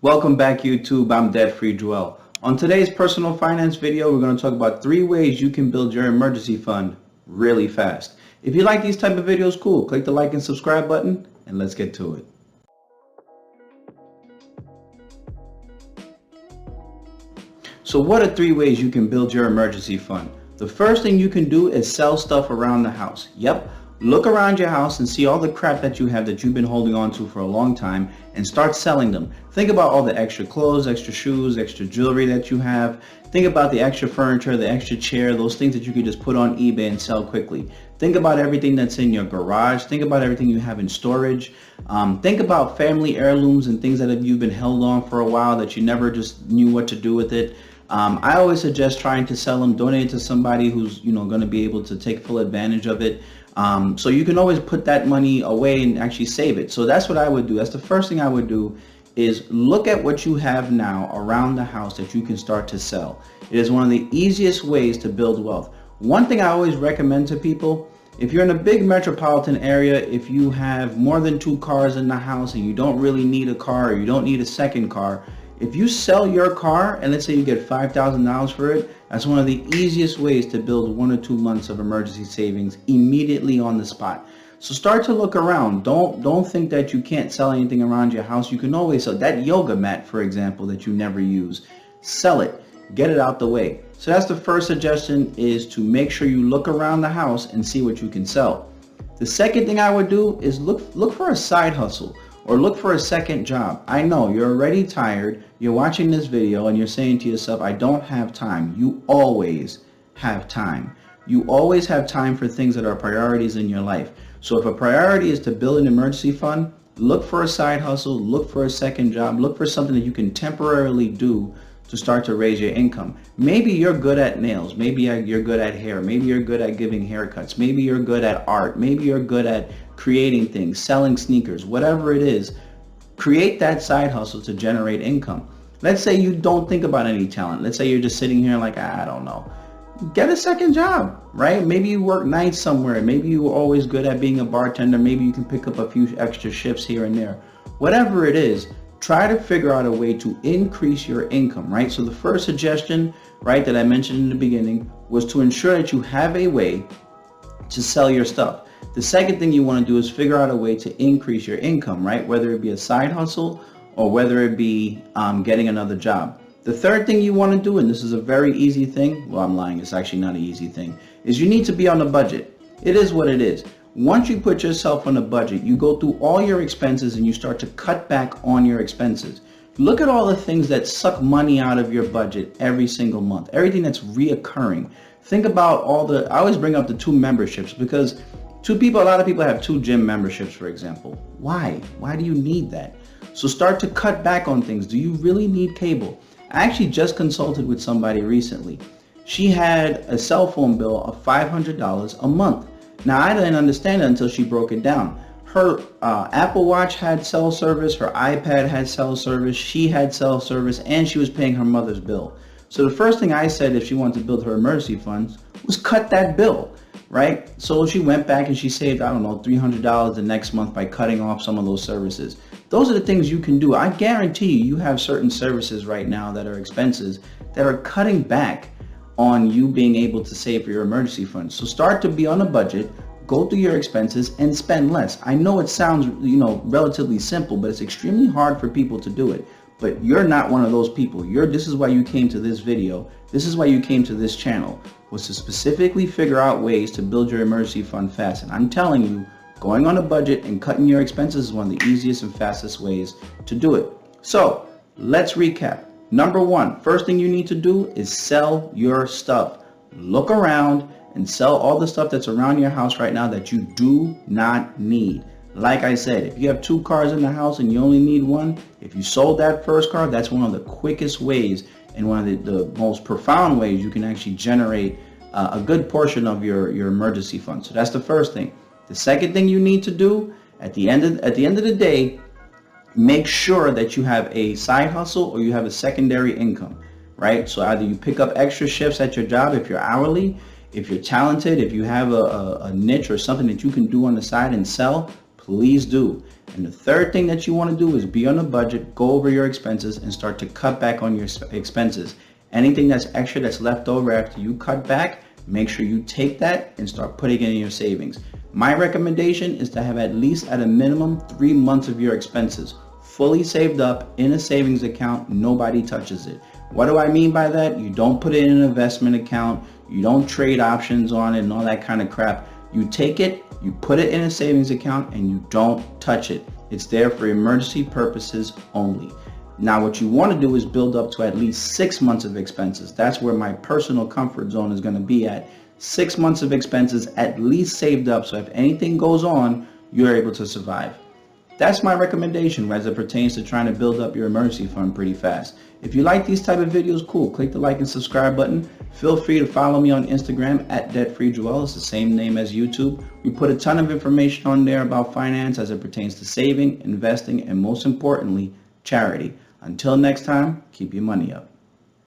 Welcome back, YouTube. I'm Debt-Free Joel. On today's personal finance video, we're going to talk about 3 ways you can build your emergency fund really fast. If you like these type of videos, cool. Click the like and subscribe button and let's get to it. So what are 3 ways you can build your emergency fund? The first thing you can do is sell stuff around the house. Yep. Look around your house and see all the crap that you have that you've been holding on to for a long time and start selling them. Think about all the extra clothes, extra shoes, extra jewelry that you have. Think about the extra furniture, the extra chair, those things that you could just put on eBay and sell quickly. Think about everything that's in your garage. Think about everything you have in storage. Think about family heirlooms and things that you've been held on for a while that you never just knew what to do with it. I always suggest trying to sell them, donate it to somebody who's going to be able to take full advantage of it. So you can always put that money away and actually save it. So that's what I would do. That's the first thing I would do, is look at what you have now around the house that you can start to sell. It is one of the easiest ways to build wealth. One thing I always recommend to people, if you're in a big metropolitan area, if you have more than 2 cars in the house and you don't really need a car, or you don't need a second car, if you sell your car and let's say you get $5,000 for it, that's one of the easiest ways to build 1 or 2 months of emergency savings immediately on the spot. So start to look around. Don't think that you can't sell anything around your house. You can always sell that yoga mat, for example, that you never use. Sell it. Get it out the way. So that's the first suggestion, is to make sure you look around the house and see what you can sell. The second thing I would do is look for a side hustle. Or look for a second job. I know you're already tired. You're watching this video and you're saying to yourself, I don't have time. You always have time. You always have time for things that are priorities in your life. So if a priority is to build an emergency fund, look for a side hustle, look for a second job, look for something that you can temporarily do to start to raise your income. Maybe you're good at nails. Maybe you're good at hair. Maybe you're good at giving haircuts. Maybe you're good at art. Maybe you're good at creating things, selling sneakers, whatever it is. Create that side hustle to generate income. Let's say you don't think about any talent. Let's say you're just sitting here like, I don't know. Get a second job, right? Maybe you work nights somewhere. Maybe you were always good at being a bartender. Maybe you can pick up a few extra shifts here and there. Whatever it is, try to figure out a way to increase your income, right? So the first suggestion, right, that I mentioned in the beginning was to ensure that you have a way to sell your stuff. The second thing you want to do is figure out a way to increase your income, right? Whether it be a side hustle or whether it be getting another job. The third thing you want to do, and this is a very easy thing, well, I'm lying, it's actually not an easy thing, is you need to be on a budget. It is what it is. Once you put yourself on a budget, you go through all your expenses and you start to cut back on your expenses. Look at all the things that suck money out of your budget every single month, everything that's reoccurring. Think about I always bring up the 2 memberships, because a lot of people have 2 gym memberships, for example. Why? Why do you need that? So start to cut back on things. Do you really need cable? I actually just consulted with somebody recently. She had a cell phone bill of $500 a month. Now, I didn't understand it until she broke it down. Her Apple Watch had cell service, her iPad had cell service, she had cell service, and she was paying her mother's bill. So the first thing I said, if she wanted to build her emergency funds, was cut that bill. Right? So she went back and she saved, I don't know, $300 the next month by cutting off some of those services. Those are the things you can do. I guarantee you have certain services right now that are expenses that are cutting back on you being able to save for your emergency fund. So start to be on a budget, go through your expenses and spend less. I know it sounds, relatively simple, but it's extremely hard for people to do it. But you're not one of those people. This is why you came to this video. This is why you came to this channel, was to specifically figure out ways to build your emergency fund fast. And I'm telling you, going on a budget and cutting your expenses is one of the easiest and fastest ways to do it. So let's recap. Number 1, first thing you need to do is sell your stuff. Look around and sell all the stuff that's around your house right now that you do not need. Like I said, if you have 2 cars in the house and you only need 1, if you sold that first car, that's one of the quickest ways and one of the most profound ways you can actually generate a good portion of your emergency fund. So that's the first thing. The second thing you need to do at the end of the day, make sure that you have a side hustle or you have a secondary income, right? So either you pick up extra shifts at your job if you're hourly, if you're talented, if you have a niche or something that you can do on the side and sell, please do. And the third thing that you want to do is be on a budget, go over your expenses, and start to cut back on your expenses. Anything that's extra that's left over after you cut back, make sure you take that and start putting it in your savings. My recommendation is to have at least at a minimum 3 months of your expenses fully saved up in a savings account. Nobody touches it. What do I mean by that? You don't put it in an investment account. You don't trade options on it and all that kind of crap. You take it, you put it in a savings account, and you don't touch it. It's there for emergency purposes only. Now what you want to do is build up to at least 6 months of expenses. That's where my personal comfort zone is going to be at. 6 months of expenses at least saved up, so if anything goes on, you're able to survive. That's my recommendation as it pertains to trying to build up your emergency fund pretty fast. If you like these type of videos, cool. Click the like and subscribe button. Feel free to follow me on Instagram at DebtFreeJoel. It's the same name as YouTube. We put a ton of information on there about finance as it pertains to saving, investing, and most importantly, charity. Until next time, keep your money up.